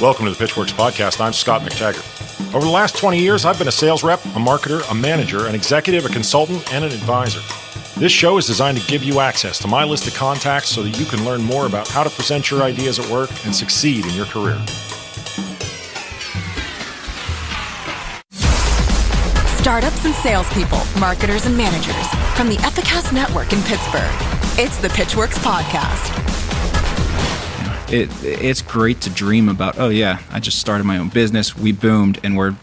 Welcome to the Pitchwerks podcast. I'm Scott McTaggart. Over the last 20 years, I've been a sales rep, a marketer, a manager, an executive, a consultant, and an advisor. This show is designed to give you access to my list of contacts so that you can learn more about how to present your ideas at work and succeed in your career. Startups and salespeople, marketers and managers from the Epicast Network in Pittsburgh. It's the Pitchwerks podcast. It's great to dream about, oh yeah, I just started my own business, we boomed, and we're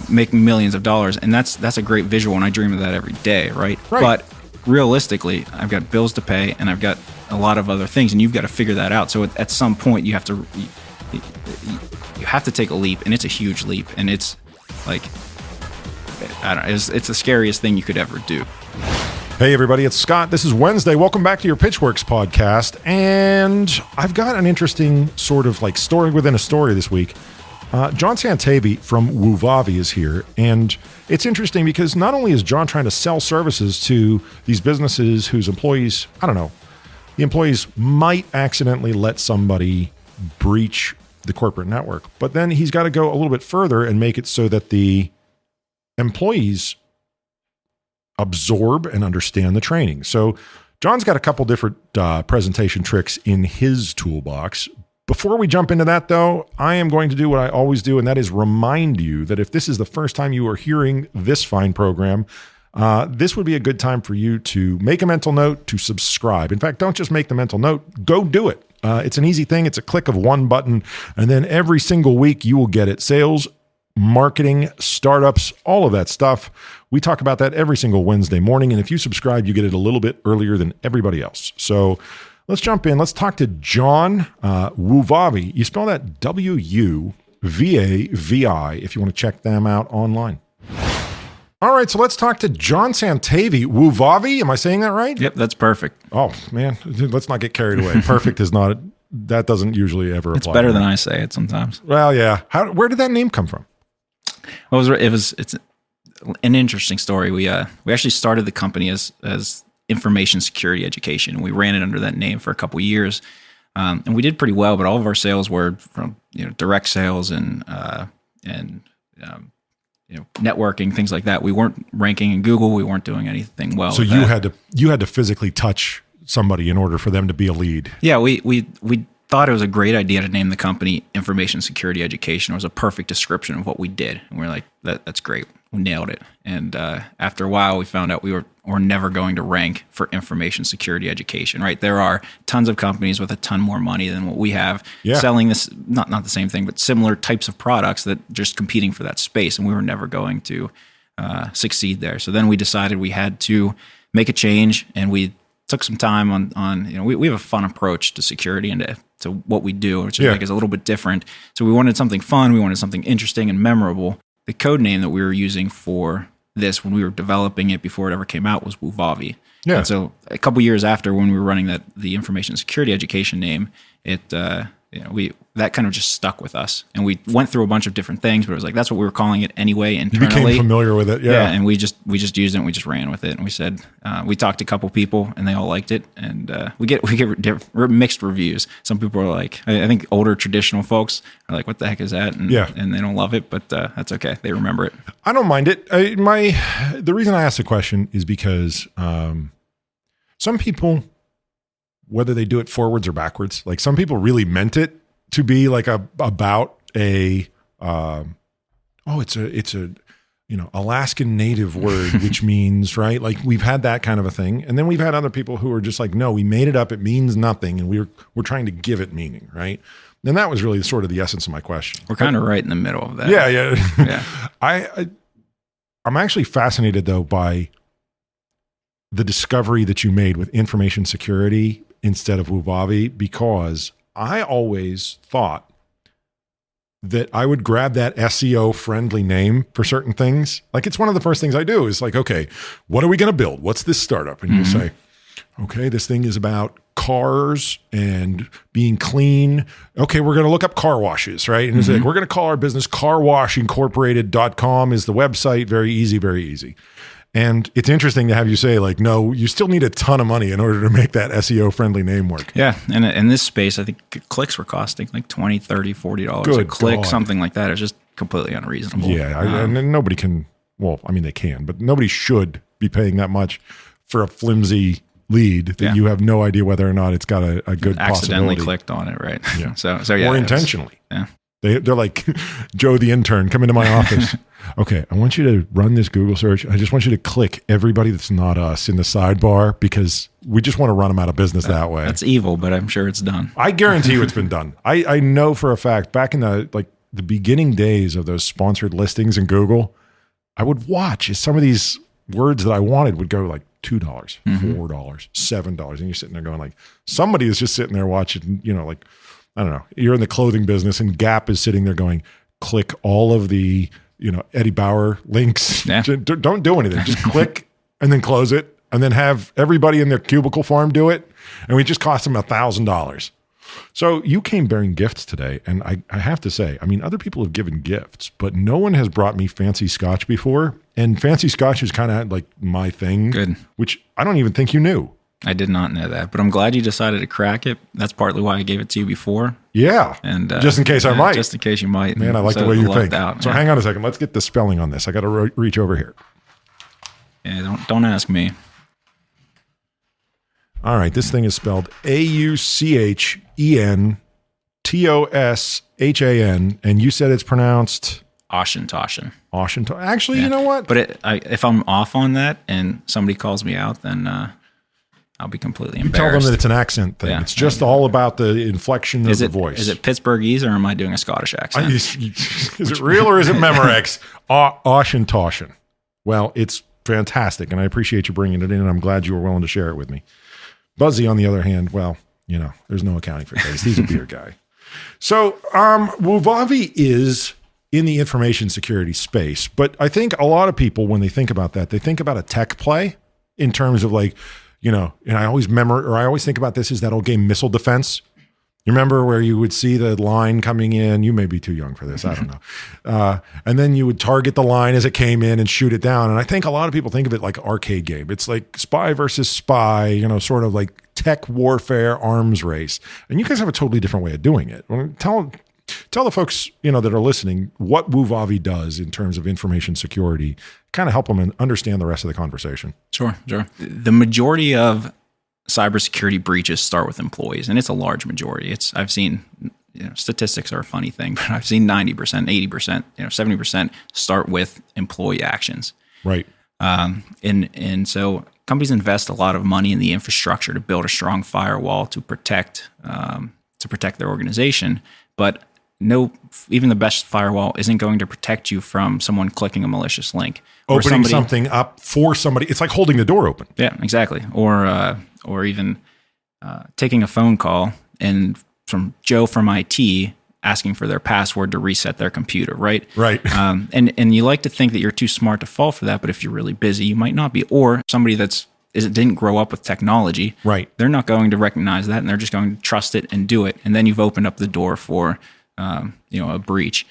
making millions of dollars, and that's a great visual, and I dream of that every day, right? But realistically, I've got bills to pay, and I've got a lot of other things, and you've got to figure that out. So at some point, you have to take a leap, and it's a huge leap, and it's like, I don't know, it's the scariest thing you could ever do. Hey everybody, it's Scott. This is Wednesday. Welcome back to your Pitchwerks podcast. And I've got an interesting sort of like story within a story this week. John Santavy from Wuvavi is here. And it's interesting because not only is John trying to sell services to these businesses whose employees, I don't know, the employees might accidentally let somebody breach the corporate network, but then he's got to go a little bit further and make it so that the employees absorb and understand the training. So John's got a couple different presentation tricks in his toolbox. Before we jump into that, though, I am going to do what I always do, and that is remind you that if this is the first time you are hearing this fine program, this would be a good time for you to make a mental note to subscribe. In fact, don't just make the mental note, go do it. It's an easy thing. It's a click of one button, and then every single week you will get it. Sales, marketing, startups, all of that stuff. We talk about that every single Wednesday morning. And if you subscribe, you get it a little bit earlier than everybody else. So let's jump in. Let's talk to John Wuvavi. You spell that W-U-V-A-V-I if you want to check them out online. All right, so let's talk to John Santavy. Wuvavi, am I saying that right? Yep, that's perfect. Oh, man, let's not get carried away. Perfect is not, that doesn't usually ever apply. It's better than I say it sometimes. Well, yeah. Where did that name come from? Well, it's an interesting story. We actually started the company as information security education. We ran it under that name for a couple of years, and we did pretty well. But all of our sales were from direct sales and networking, things like that. We weren't ranking in Google. We weren't doing anything well. So you had to physically touch somebody in order for them to be a lead. Yeah, we thought it was a great idea to name the company Information Security Education. It was a perfect description of what we did. And we're like, that's great. We nailed it. And after a while, we found out we're never going to rank for information security education, right? There are tons of companies with a ton more money than what we have selling this, not the same thing, but similar types of products that just competing for that space. And we were never going to succeed there. So then we decided we had to make a change, and we took some time on we have a fun approach to security and to what we do, which I think is a little bit different. So we wanted something fun. We wanted something interesting and memorable. The code name that we were using for this when we were developing it before it ever came out was Wuvavi. Yeah. And so a couple years after, when we were running the information security education name, that kind of just stuck with us. And we went through a bunch of different things, but it was like, that's what we were calling it anweigh internally. You became familiar with it. Yeah. And we just used it, and we just ran with it. And we said, we talked to a couple people and they all liked it. And we get mixed reviews. Some people are like, I think older traditional folks are like, what the heck is that? And they don't love it, but that's okay. They remember it. I don't mind it. The reason I asked the question is because some people, whether they do it forwards or backwards, like some people really meant it to be like about a Alaskan Native word, which means, right? Like we've had that kind of a thing. And then we've had other people who are just like, no, we made it up. It means nothing. And we're trying to give it meaning, right? And that was really sort of the essence of my question. We're kind of right in the middle of that. Yeah. I'm actually fascinated though by the discovery that you made with information security instead of Wuvavi, because I always thought that I would grab that SEO friendly name for certain things. Like it's one of the first things I do is like, okay, what are we going to build? What's this startup? And you say, okay, this thing is about cars and being clean. Okay, we're going to look up car washes, right? And it's like, we're going to call our business carwashincorporated.com is the website. Very easy, very easy. And it's interesting to have you say, like, no, you still need a ton of money in order to make that SEO friendly name work. Yeah. And in this space, I think clicks were costing like $20, $30, $40 a click, something like that. It's just completely unreasonable. Yeah. And nobody can, well, I mean, they can, but nobody should be paying that much for a flimsy lead that you have no idea whether or not it's got a good accidentally possibility. clicked on it, right? Yeah. So yeah. Or intentionally. Yeah. They're like, Joe the intern, come into my office. Okay, I want you to run this Google search. I just want you to click everybody that's not us in the sidebar because we just want to run them out of business that way. That's evil, but I'm sure it's done. I guarantee you it's been done. I know for a fact back in the beginning days of those sponsored listings in Google, I would watch as some of these words that I wanted would go like $2, $4, $7. And you're sitting there going like, somebody is just sitting there watching, like, I don't know, you're in the clothing business and Gap is sitting there going, click all of the, Eddie Bauer links. Yeah. Don't do anything. Just click and then close it and then have everybody in their cubicle farm do it. And we just cost them $1,000. So you came bearing gifts today. And I have to say, I mean, other people have given gifts, but no one has brought me fancy scotch before. And fancy scotch is kind of like my thing. Good. Which I don't even think you knew. I did not know that, but I'm glad you decided to crack it. That's partly why I gave it to you before. Yeah. And just in case I might. Just in case you might. Man, I like the way you think. So hang on a second. Let's get the spelling on this. I got to reach over here. Yeah, don't ask me. All right. This thing is spelled AUCHENTOSHAN. And you said it's pronounced... Oshintoshin. Actually, you know what? But if I'm off on that and somebody calls me out, then I'll be completely embarrassed. You tell them that it's an accent thing. Yeah. It's just all about the inflection of the voice. Is it Pittsburghese or am I doing a Scottish accent? Is it real or is it Memorex? Oshintoshin. Well, it's fantastic, and I appreciate you bringing it in, and I'm glad you were willing to share it with me. Buzzy, on the other hand, well, there's no accounting for taste. He's a beer guy. So Wuvavi is in the information security space. But I think a lot of people, when they think about that, they think about a tech play in terms of like, and I always think about this is that old game Missile Defense. You remember where you would see the line coming in? You may be too young for this. I don't know. And then you would target the line as it came in and shoot it down. And I think a lot of people think of it like arcade game. It's like spy versus spy, sort of like tech warfare arms race. And you guys have a totally different way of doing it. Tell the folks, that are listening what Wuvavi does in terms of information security, kind of help them understand the rest of the conversation. Sure. The majority of cybersecurity breaches start with employees, and it's a large majority. I've seen, statistics are a funny thing, but I've seen 90%, 80%, 70% start with employee actions. Right. And so companies invest a lot of money in the infrastructure to build a strong firewall to protect their organization, but even the best firewall isn't going to protect you from someone clicking a malicious link. Opening something up for somebody. It's like holding the door open. Yeah, exactly. Or even taking a phone call and from Joe from IT asking for their password to reset their computer, right? Right. And you like to think that you're too smart to fall for that, but if you're really busy, you might not be. Or somebody didn't grow up with technology. Right. They're not going to recognize that, and they're just going to trust it and do it. And then you've opened up the door for a breach.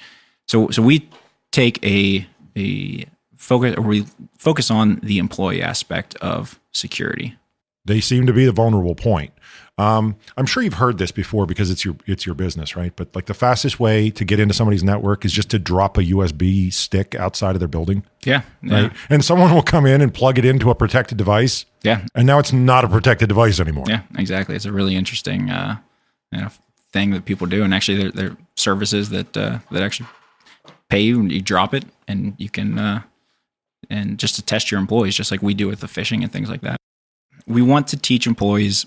So we take we focus on the employee aspect of security. They seem to be the vulnerable point. I'm sure you've heard this before because it's your business, right? But like the fastest way to get into somebody's network is just to drop a USB stick outside of their building. Yeah. Right. And someone will come in and plug it into a protected device. Yeah. And now it's not a protected device anymore. Yeah, exactly. It's a really interesting thing that people do. And actually there are services that actually pay you and you drop it and you can and just to test your employees, just like we do with the phishing and things like that. We want to teach employees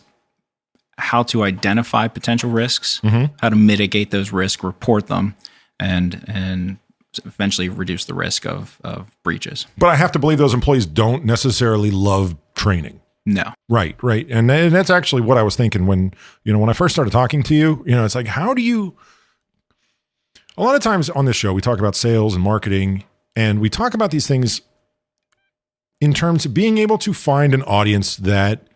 how to identify potential risks, how to mitigate those risks, report them, and eventually reduce the risk of breaches. But I have to believe those employees don't necessarily love training. No. Right. And that's actually what I was thinking when I first started talking to you, it's like, how do you, a lot of times on this show, we talk about sales and marketing, and we talk about these things in terms of being able to find an audience that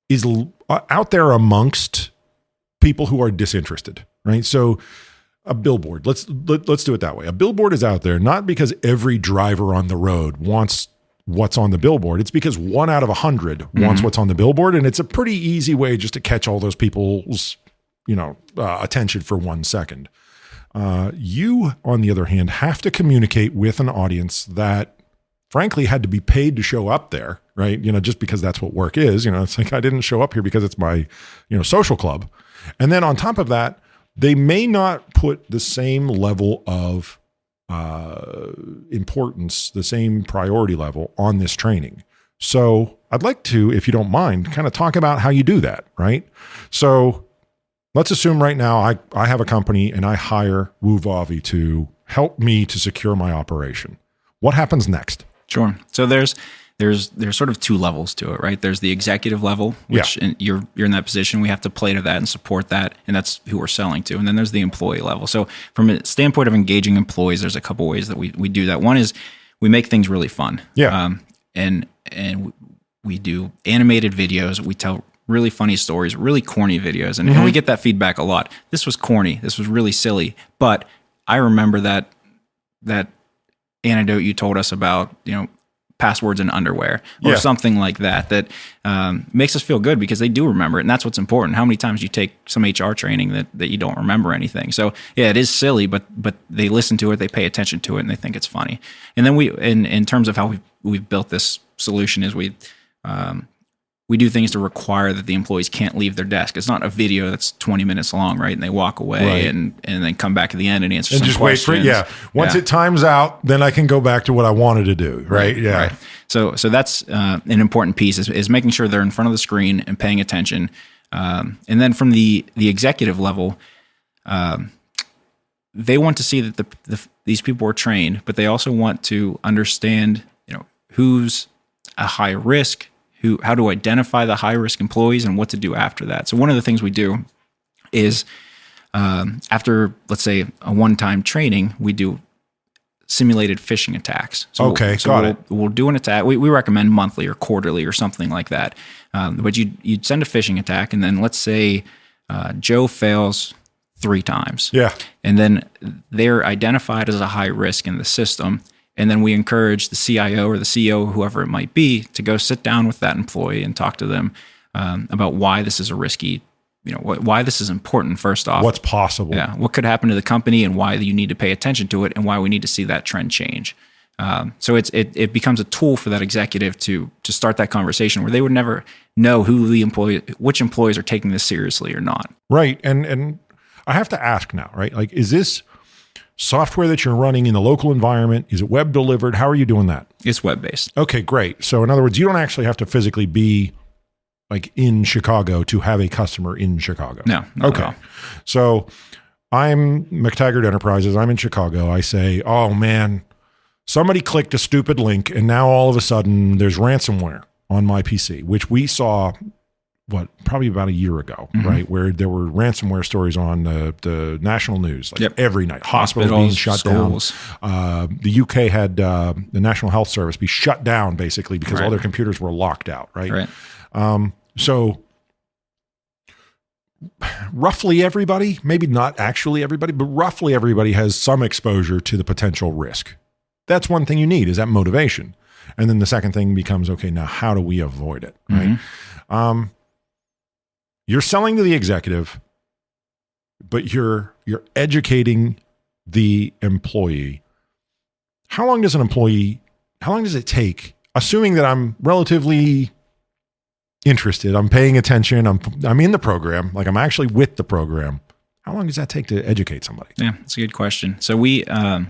is out there amongst people who are disinterested, right? So a billboard, let's do it that way. A billboard is out there not because every driver on the road wants what's on the billboard. It's because 1 out of 100 wants what's on the billboard. And it's a pretty easy way just to catch all those people's, attention for 1 second. You, on the other hand, have to communicate with an audience that frankly had to be paid to show up there, right? Just because that's what work is. It's like, I didn't show up here because it's my, social club. And then on top of that, they may not put the same level of importance, the same priority level on this training. So I'd like to, if you don't mind, kind of talk about how you do that, right? So let's assume right now I have a company and I hire Wuvavi to help me to secure my operation. What happens next? Sure. So there's sort of 2 levels to it, right? There's the executive level, which you're in that position. We have to play to that and support that, and that's who we're selling to. And then there's the employee level. So from a standpoint of engaging employees, there's a couple ways that we do that. One is we make things really fun. Yeah. And we do animated videos. We tell really funny stories, really corny videos, and we get that feedback a lot. This was corny. This was really silly. But I remember that anecdote you told us about, passwords in underwear or something like that makes us feel good because they do remember it. And that's what's important. How many times you take some HR training that you don't remember anything? So yeah, it is silly, but they listen to it, they pay attention to it, and they think it's funny. And then in terms of how we've built this solution is we do things to require that the employees can't leave their desk. It's not a video that's 20 minutes long, right? And they walk away and then come back at the end and answer some questions. Wait for it. Once it times out, then I can go back to what I wanted to do, right? Right. So that's an important piece is making sure they're in front of the screen and paying attention. And then from the executive level, they want to see that these people are trained, but they also want to understand, who's a high risk, how to identify the high-risk employees and what to do after that. So one of the things we do is after, let's say, a one-time training, we do simulated phishing attacks. So we'll do an attack. We recommend monthly or quarterly or something like that. But you'd send a phishing attack, and then let's say Joe fails 3 times. Yeah. And then they're identified as a high risk in the system. And then we encourage the CIO or the CEO, whoever it might be, to go sit down with that employee and talk to them about why this is a risky, why this is important, first off. What's possible. Yeah. What could happen to the company and why you need to pay attention to it and why we need to see that trend change. So it becomes a tool for that executive to start that conversation where they would never know which employees are taking this seriously or not. Right. And I have to ask now, right? Like, is this software that you're running in the local environment? Is it web delivered? How are you doing that? It's web-based. Okay, great. So in other words, you don't actually have to physically be like in Chicago to have a customer in Chicago. No. Not at all. So I'm McTaggart Enterprises. I'm in Chicago. I say, oh man, somebody clicked a stupid link and now all of a sudden there's ransomware on my PC, which we saw probably about a year ago, right? Where there were ransomware stories on the national news, every night. Hospitals being shut schools. Down. The UK had the National Health Service be shut down basically because all their computers were locked out, right? So roughly everybody, maybe not actually everybody, but roughly everybody has some exposure to the potential risk. That's one thing you need, is that motivation. And then the second thing becomes, okay, now how do we avoid it, right? You're selling to the executive, but you're educating the employee. How long does it take, assuming that I'm relatively interested, I'm paying attention, I'm in the program, like I'm actually with the program. How long does that take to educate somebody? Yeah, that's a good question. So we tell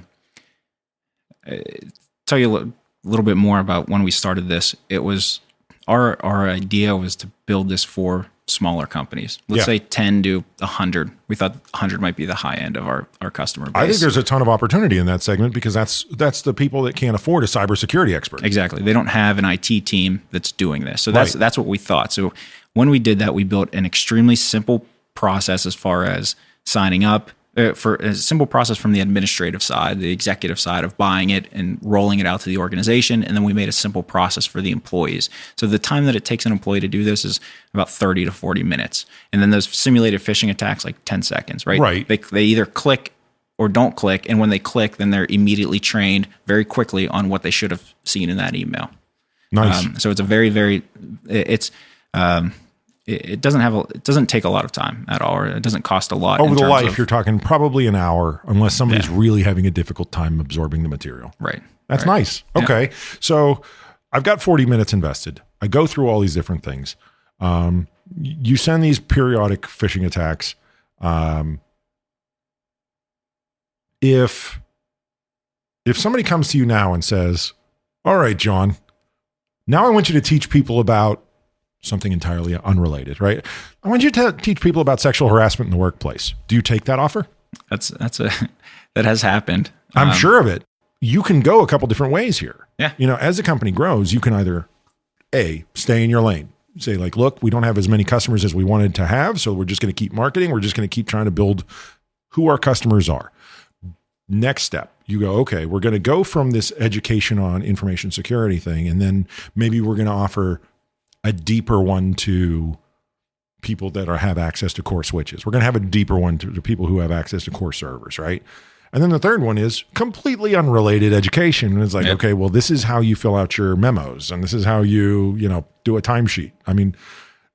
you a little bit more about when we started this. It was our idea was to build this for smaller companies. Let's say 10 to 100. We thought 100 might be the high end of our customer base. I think there's a ton of opportunity in that segment because that's the people that can't afford a cybersecurity expert. Exactly. They don't have an IT team that's doing this. So that's what we thought. So when we did that, we built an extremely simple process as far as signing up, for a simple process from the administrative side, the executive side of buying it and rolling it out to the organization. And then we made a simple process for the employees. So the time that it takes an employee to do this is about 30 to 40 minutes. And then those simulated phishing attacks, like 10 seconds, right? Right. They either click or don't click. And when they click, then they're immediately trained very quickly on what they should have seen in that email. Nice. So it's a very, very, it doesn't take a lot of time at all, or it doesn't cost a lot. Over the life, you're talking probably an hour, unless somebody's really having a difficult time absorbing the material. Right. That's nice. Okay. Yeah. So I've got 40 minutes invested. I go through all these different things. You send these periodic phishing attacks. If somebody comes to you now and says, all right, John, now I want you to teach people about something entirely unrelated, right? I want you to teach people about sexual harassment in the workplace. Do you take that offer? That has happened. I'm sure of it. You can go a couple different ways here. Yeah. As the company grows, you can either stay in your lane. Say like, look, we don't have as many customers as we wanted to have, so we're just going to keep marketing. We're just going to keep trying to build who our customers are. Next step, you go, okay, we're going to go from this education on information security thing, and then maybe we're going to offer a deeper one to people that have access to core switches. We're going to have a deeper one to people who have access to core servers, right? And then the third one is completely unrelated education. And it's like, okay, well, this is how you fill out your memos, and this is how you do a timesheet. I mean,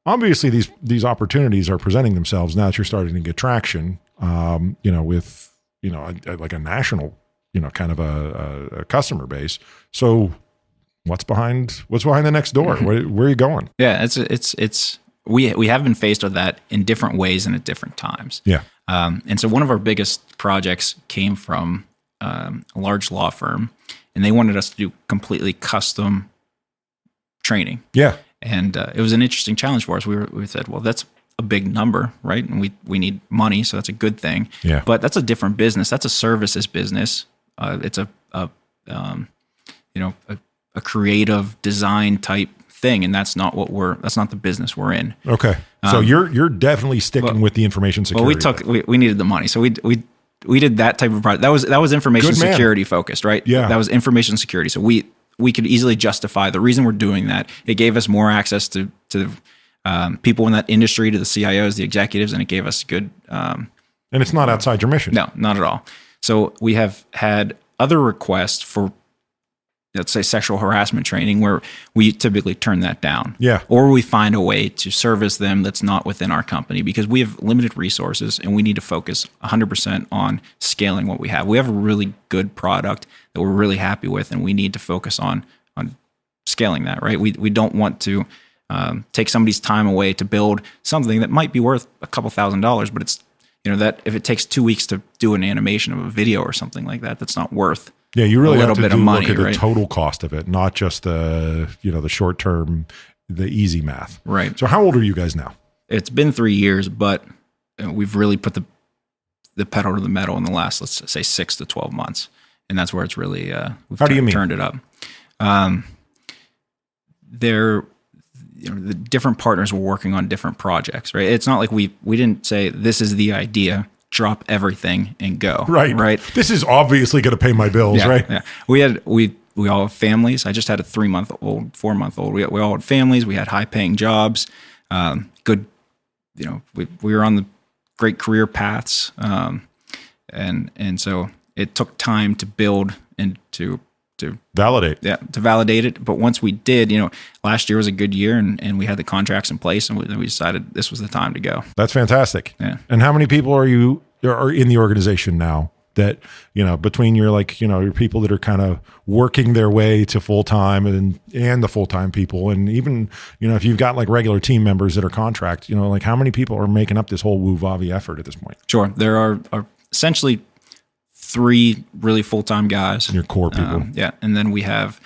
obviously these opportunities are presenting themselves now that you're starting to get traction, with like a national, kind of a customer base. So what's behind the next door? Where are you going? Yeah, we have been faced with that in different ways and at different times. Yeah. And so one of our biggest projects came from a large law firm, and they wanted us to do completely custom training. Yeah. And it was an interesting challenge for us. We said, well, that's a big number, right? And we need money, so that's a good thing. Yeah. But that's a different business. That's a services business. It's a creative design type thing, and that's not the business we're in. Okay. So you're definitely sticking with the information security. Well, we needed the money, so we did that type of project. That was information security focused, right? Yeah. That was information security. So we could easily justify the reason we're doing that. It gave us more access to people in that industry, to the CIOs, the executives, and it gave us good. And it's not outside your mission. No, not at all. So we have had other requests for, let's say, sexual harassment training, where we typically turn that down. Yeah. Or we find a way to service them that's not within our company, because we have limited resources and we need to focus 100% on scaling what we have. We have a really good product that we're really happy with, and we need to focus on scaling that, right? We don't want to take somebody's time away to build something that might be worth a couple $1,000s, but it's, that if it takes 2 weeks to do an animation of a video or something like that, that's not worth. Yeah, you really have to look at the total cost of it, not just the short term, the easy math. Right. So how old are you guys now? It's been 3 years, but we've really put the pedal to the metal in the last, let's say, 6 to 12 months, and that's where it's really turned it up. The different partners were working on different projects, right? It's not like we didn't say, this is the idea, drop everything and go. Right. This is obviously going to pay my bills, right? Yeah. We all have families. I just had a 3-month-old, 4-month-old. We all had families. We had high paying jobs. Good, we were on the great career paths. And so it took time to build and to validate. Yeah, to validate it. But once we did, last year was a good year, and we had the contracts in place, and we decided this was the time to go. That's fantastic. Yeah. And how many people are in the organization now that, between your your people that are kind of working their way to full-time and the full-time people, and even, if you've got like regular team members that are contract, how many people are making up this whole Wuvavi effort at this point? Sure. There are essentially 3 really full-time guys. Your core people. And then we have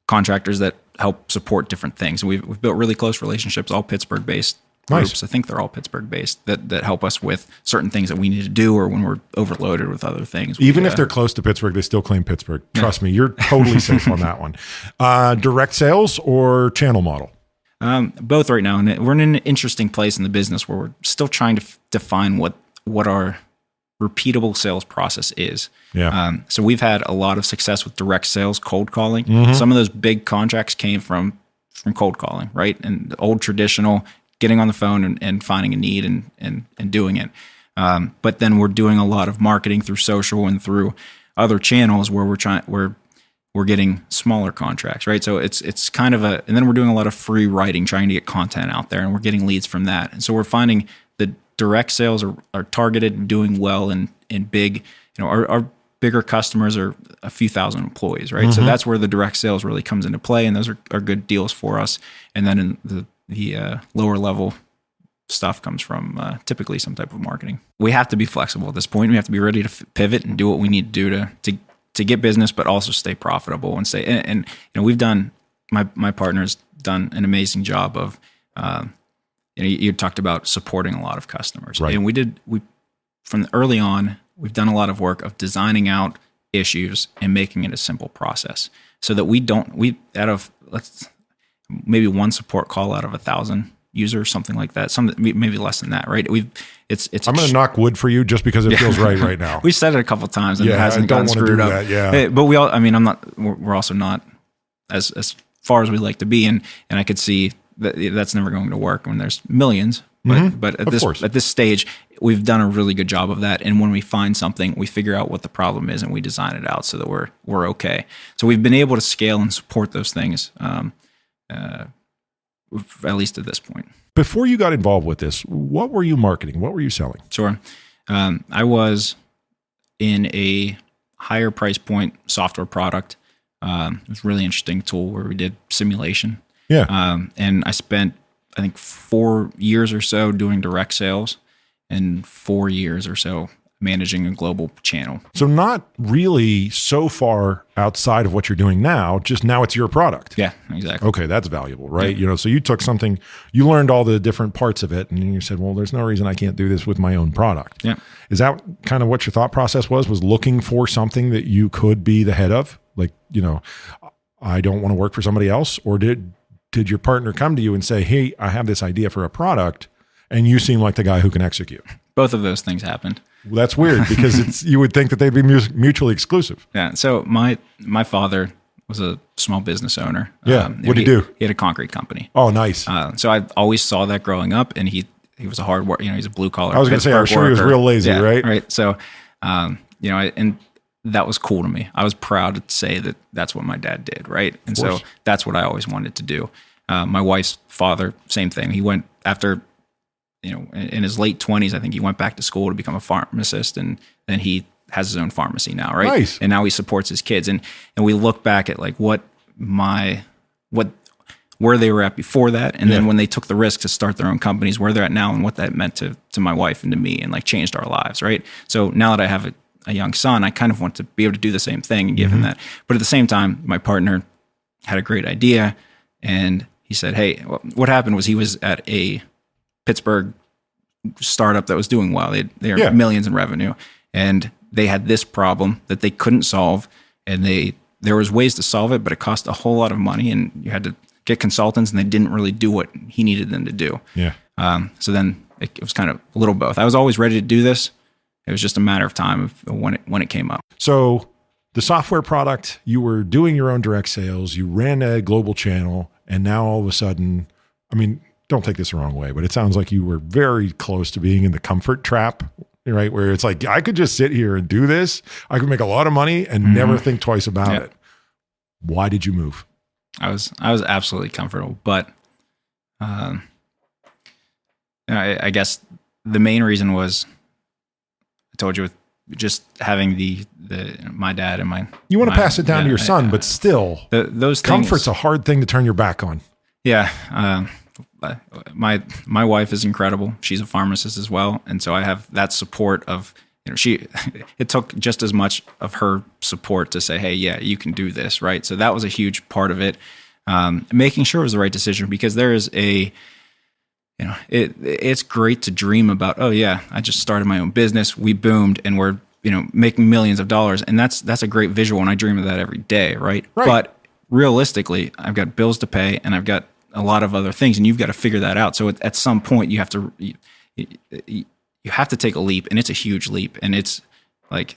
contractors that help support different things. We've built really close relationships, all Pittsburgh-based groups. Nice. I think they're all Pittsburgh-based that help us with certain things that we need to do, or when we're overloaded with other things. Even if they're close to Pittsburgh, they still claim Pittsburgh. Trust me, you're totally safe on that one. Direct sales or channel model? Both right now. And we're in an interesting place in the business where we're still trying to define what our repeatable sales process is. Yeah. So we've had a lot of success with direct sales, cold calling. Mm-hmm. Some of those big contracts came from cold calling, right? And the old traditional, getting on the phone and finding a need and doing it. But then we're doing a lot of marketing through social and through other channels where we're we're getting smaller contracts, right? So it's kind of and then we're doing a lot of free writing, trying to get content out there, and we're getting leads from that. And so we're finding the direct sales are targeted and doing well in big, our bigger customers are a few thousand employees, right? So that's where the direct sales really comes into play, and those are good deals for us. And then in the lower level stuff comes from typically some type of marketing. We have to be flexible at this point. We have to be ready to pivot and do what we need to do to get business, but also stay profitable and stay. And we've done. My partner's done an amazing job of. You talked about supporting a lot of customers, right? And we from early on, we've done a lot of work of designing out issues and making it a simple process, so that out of maybe one support call out of 1,000 users, something like that, maybe less than that, right? It's. I'm going to knock wood for you just because it feels right now. We've said it a couple of times and it hasn't gotten screwed up. That, yeah, but we all. I mean, we're also not as far as we like to be, and I could see that's never going to work when there's millions. But at this stage, we've done a really good job of that. And when we find something, we figure out what the problem is and we design it out so that we're okay. So we've been able to scale and support those things, at least at this point. Before you got involved with this, what were you marketing? What were you selling? Sure. I was in a higher price point software product. It was a really interesting tool where we did simulation. Yeah. And I spent, I think, 4 years or so doing direct sales and 4 years or so managing a global channel. So not really so far outside of what you're doing now, just now it's your product. Yeah, exactly. Okay, that's valuable, right? Yeah. So you took something, you learned all the different parts of it, and you said, well, there's no reason I can't do this with my own product. Yeah. Is that kind of what your thought process was looking for something that you could be the head of? Like, I don't want to work for somebody else? Or did your partner come to you and say, hey, I have this idea for a product, and you seem like the guy who can execute? Both of those things happened. Well, that's weird because you would think that they'd be mutually exclusive. Yeah. So my father was a small business owner. Yeah. What did he do? He had a concrete company. Oh, nice. So I always saw that growing up, and he was a hard worker. He's a blue collar. I was going to say, I'm sure he was real lazy, right? Right. So, and that was cool to me. I was proud to say that that's what my dad did, right? And so that's what I always wanted to do. My wife's father, same thing. He went after, in his late 20s, I think he went back to school to become a pharmacist, and then he has his own pharmacy now, right? Nice. And now he supports his kids. And we look back at like where they were at before that, and then when they took the risk to start their own companies, where they're at now, and what that meant to my wife and to me, and like changed our lives, right? So now that I have a young son, I kind of want to be able to do the same thing and give him that. But at the same time, my partner had a great idea, and he said, hey, what happened was he was at a Pittsburgh startup that was doing well. They are millions in revenue, and they had this problem that they couldn't solve, and there was ways to solve it, but it cost a whole lot of money, and you had to get consultants, and they didn't really do what he needed them to do. Yeah. So then it was kind of a little both. I was always ready to do this. It was just a matter of time of when it came up. So the software product, you were doing your own direct sales, you ran a global channel, and now all of a sudden, I mean, don't take this the wrong way, but it sounds like you were very close to being in the comfort trap, right? Where it's like, I could just sit here and do this. I could make a lot of money and never think twice about it. Why did you move? I was absolutely comfortable, but I guess the main reason was, I told you, with just having my dad and my, you want to pass it down to your son, but still those comfort's a hard thing to turn your back on. Yeah. My wife is incredible. She's a pharmacist as well. And so I have that support of, it took just as much of her support to say, hey, yeah, you can do this. Right. So that was a huge part of it. Making sure it was the right decision, because there is it's great to dream about, oh yeah, I just started my own business. We boomed and we're, making millions of dollars. And that's a great visual. And I dream of that every day. Right. But realistically, I've got bills to pay and I've got a lot of other things, and you've got to figure that out. So at some point you have to take a leap, and it's a huge leap. And it's like,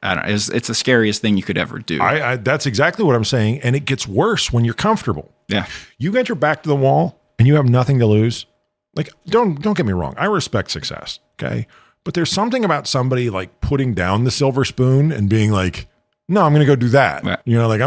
I don't know, it's the scariest thing you could ever do. That's exactly what I'm saying. And it gets worse when you're comfortable. Yeah. You get your back to the wall and you have nothing to lose. Like, don't get me wrong. I respect success. Okay. But there's something about somebody like putting down the silver spoon and being like, No, I'm going to go do that. Right. Like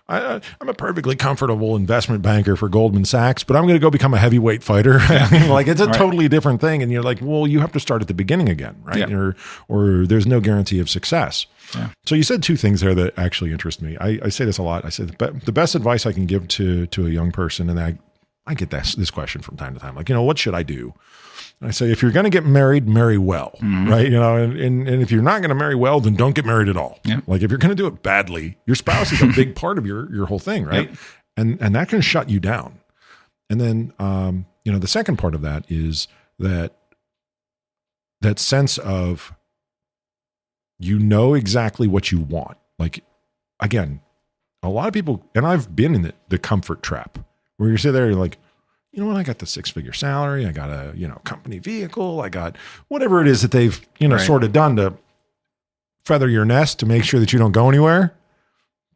I'm a perfectly comfortable investment banker for Goldman Sachs, but I'm going to go become a heavyweight fighter. Like it's a totally different thing. And you're like, well, you have to start at the beginning again, right? Yeah. Or there's no guarantee of success. Yeah. So you said two things there that actually interest me. I say this a lot. I say the best advice I can give to a young person, and I get this question from time to time, like, what should I do? And I say, if you're going to get married, marry well, right? And if you're not going to marry well, then don't get married at all. Yep. Like if you're going to do it badly, your spouse is a big part of your whole thing, right? Yep. And that can shut you down. And then, the second part of that is that sense of, exactly what you want. Like, again, a lot of people, and I've been in the comfort trap where you sit there, you're like, you know what? I got the 6-figure salary. I got a, company vehicle. I got whatever it is that they've, sort of done to feather your nest to make sure that you don't go anywhere.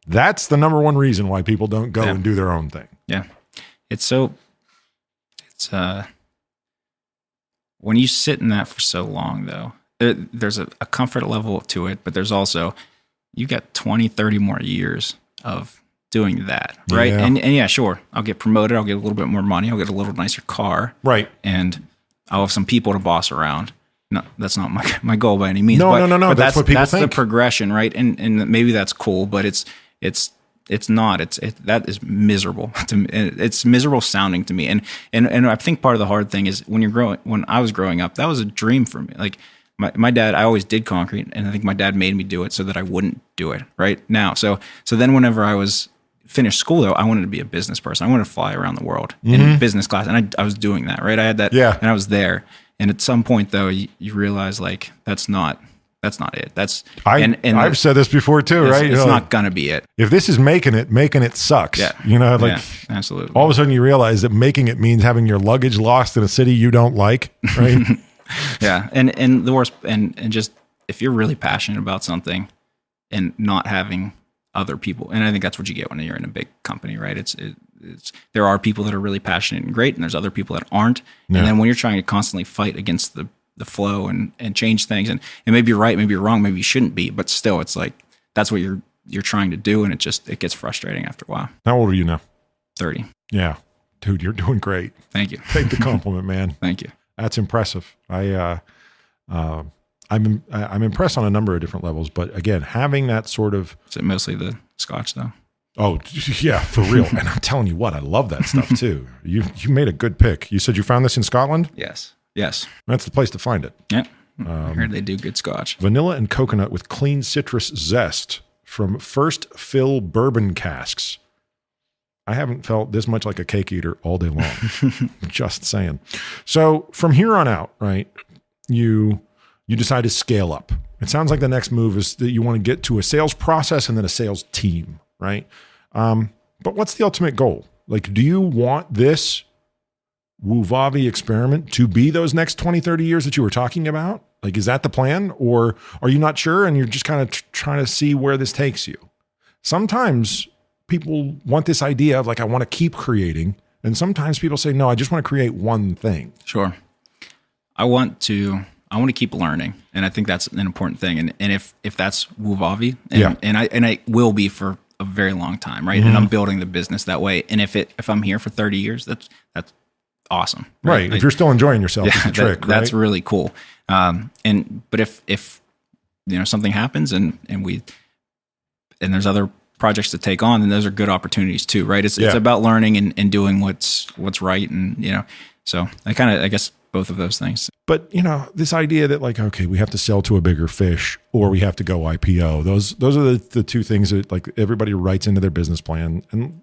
That's the number one reason why people don't go and do their own thing. Yeah. When you sit in that for so long though, there's a comfort level to it, but there's also, you got 20, 30 more years of doing that, right? Yeah. And yeah, sure, I'll get promoted, I'll get a little bit more money, I'll get a little nicer car, right? And I'll have some people to boss around. No, that's not my goal by any means. No. But That's what people think. The progression, right? And maybe that's cool, but it's not. That is miserable. It's miserable sounding to me. And I think part of the hard thing is when I was growing up, that was a dream for me. Like my dad, I always did concrete, and I think my dad made me do it so that I wouldn't do it right now. So then whenever I was finished school though, I wanted to be a business person. I wanted to fly around the world in business class, and I was doing that, right? I had that, and I was there. And at some point though, you realize like that's not it. I've said this before too, right? It's not gonna be it. If this is making it sucks. Yeah. Absolutely. All of a sudden you realize that making it means having your luggage lost in a city you don't like, right? Yeah. And the worst, and just if you're really passionate about something and not having other people, and I think that's what you get when you're in a big company, right? It's there are people that are really passionate and great, and there's other people that aren't. Yeah. And then when you're trying to constantly fight against the flow and change things, and maybe you're right, maybe you're wrong, maybe you shouldn't be, but still it's like that's what you're trying to do, and it gets frustrating after a while. How old are you now? 30. Yeah. Dude, you're doing great. Thank you. Take the compliment, man. Thank you. That's impressive. I'm impressed on a number of different levels, but again, having that sort of... Is it mostly the scotch though? Oh yeah, for real. And I'm telling you what, I love that stuff too. You made a good pick. You said you found this in Scotland? Yes. That's the place to find it. Yeah. I heard they do good scotch. Vanilla and coconut with clean citrus zest from First Fill bourbon casks. I haven't felt this much like a cake eater all day long. Just saying. So from here on out, right, you decide to scale up. It sounds like the next move is that you want to get to a sales process and then a sales team, right? But what's the ultimate goal? Like, do you want this Wuvavi experiment to be those next 20, 30 years that you were talking about? Like, is that the plan? Or are you not sure and you're just kind of trying to see where this takes you? Sometimes people want this idea of like, I want to keep creating. And sometimes people say, no, I just want to create one thing. Sure. I want to keep learning. And I think that's an important thing. And if that's Wuvavi, and I will be for a very long time, right? Mm-hmm. And I'm building the business that way. And if I'm here for 30 years, that's awesome. Right. Like, if you're still enjoying yourself, it's a trick, right? That's really cool. But if something happens and there's other projects to take on, then those are good opportunities too, right? It's about learning and doing what's right. And, so I guess both of those things. But, this idea that like, okay, we have to sell to a bigger fish or we have to go IPO. Those are the two things that like everybody writes into their business plan. And,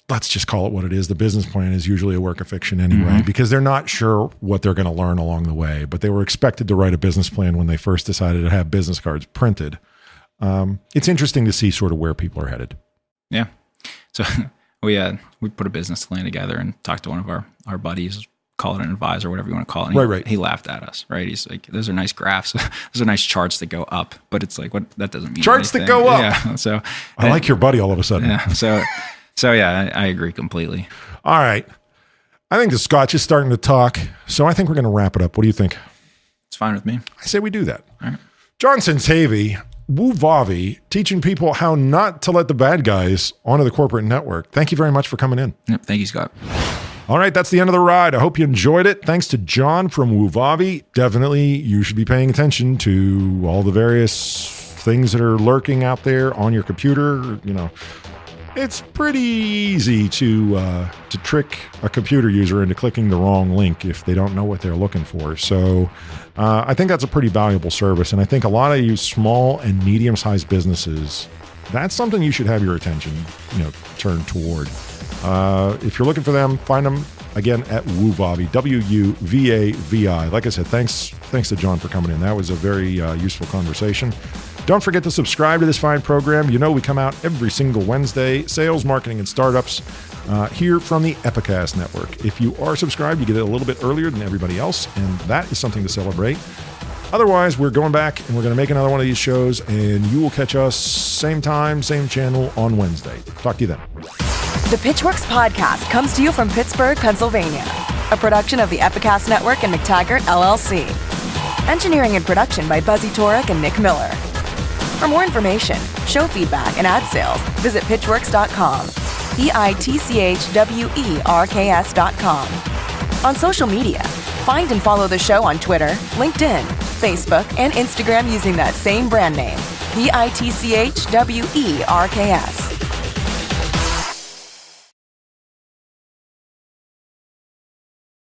let's just call it what it is. The business plan is usually a work of fiction anyway, because they're not sure what they're going to learn along the way, but they were expected to write a business plan when they first decided to have business cards printed. It's interesting to see sort of where people are headed. Yeah. So we put a business plan together and talked to one of our buddies, call it an advisor, whatever you want to call it. Right. He laughed at us, right? He's like, those are nice graphs. Those are nice charts that go up, but it's like, what, that doesn't mean charts anything. That go up. Yeah. So I like your buddy all of a sudden. Yeah. So yeah, I agree completely. All right. I think the scotch is starting to talk. So I think we're going to wrap it up. What do you think? It's fine with me. I say we do that. All right. John Santavy, Wuvavi, teaching people how not to let the bad guys onto the corporate network. Thank you very much for coming in. Yep, thank you, Scott. All right, that's the end of the ride. I hope you enjoyed it. Thanks to John from Wuvavi. Definitely, you should be paying attention to all the various things that are lurking out there on your computer. You know, it's pretty easy to trick a computer user into clicking the wrong link if they don't know what they're looking for. So I think that's a pretty valuable service. And I think a lot of you small and medium-sized businesses, that's something you should have your attention, turned toward. If you're looking for them, find them again at Wuvavi, Wuvavi. Like I said, thanks to John for coming in. That was a very useful conversation. Don't forget to subscribe to this fine program. We come out every single Wednesday, sales, marketing, and startups, here from the Epicast Network. If you are subscribed, you get it a little bit earlier than everybody else, and that is something to celebrate. Otherwise, we're going back and we're going to make another one of these shows, and you will catch us same time, same channel on Wednesday. Talk to you then. The Pitchwerks podcast comes to you from Pittsburgh, Pennsylvania, a production of the Epicast Network and McTaggart, LLC. Engineering and production by Buzzy Torek and Nick Miller. For more information, show feedback, and ad sales, visit pitchwerks.com, pitchwerks.com. On social media, find and follow the show on Twitter, LinkedIn, Facebook, and Instagram using that same brand name, pitchwerks.